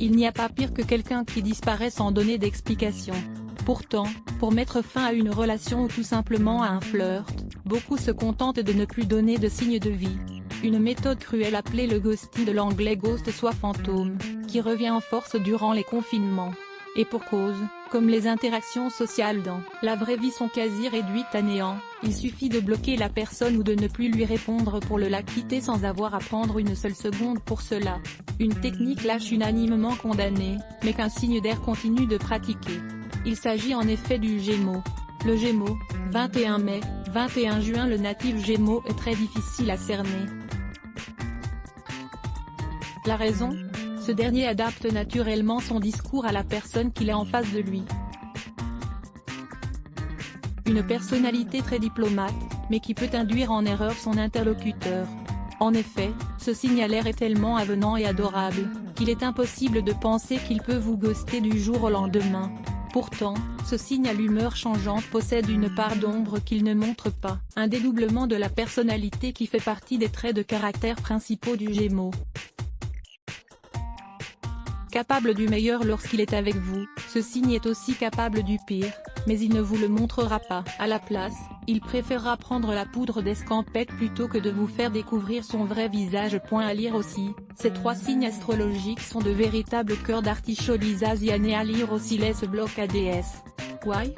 Il n'y a pas pire que quelqu'un qui disparaît sans donner d'explication. Pourtant, pour mettre fin à une relation ou tout simplement à un flirt, beaucoup se contentent de ne plus donner de signes de vie. Une méthode cruelle appelée le ghosting, de l'anglais ghost soit fantôme, qui revient en force durant les confinements. Et pour cause, comme les interactions sociales dans la vraie vie sont quasi réduites à néant, il suffit de bloquer la personne ou de ne plus lui répondre pour la quitter sans avoir à prendre une seule seconde pour cela. Une technique lâche unanimement condamnée, mais qu'un signe d'air continue de pratiquer. Il s'agit en effet du Gémeaux. Le Gémeaux, 21 mai, 21 juin. Le natif Gémeaux est très difficile à cerner. La raison ? Ce dernier adapte naturellement son discours à la personne qu'il est en face de lui. Une personnalité très diplomate, mais qui peut induire en erreur son interlocuteur. En effet, ce signalaire est tellement avenant et adorable, qu'il est impossible de penser qu'il peut vous ghoster du jour au lendemain. Pourtant, ce signe à l'humeur changeante possède une part d'ombre qu'il ne montre pas, un dédoublement de la personnalité qui fait partie des traits de caractère principaux du Gémeaux. Capable du meilleur lorsqu'il est avec vous, ce signe est aussi capable du pire, mais il ne vous le montrera pas. À la place, il préférera prendre la poudre d'escampette plutôt que de vous faire découvrir son vrai visage. À lire aussi, ces 3 signes astrologiques sont de véritables cœurs d'artichaut. Lisa Ziane. À lire aussi les blocs ADS. Why ?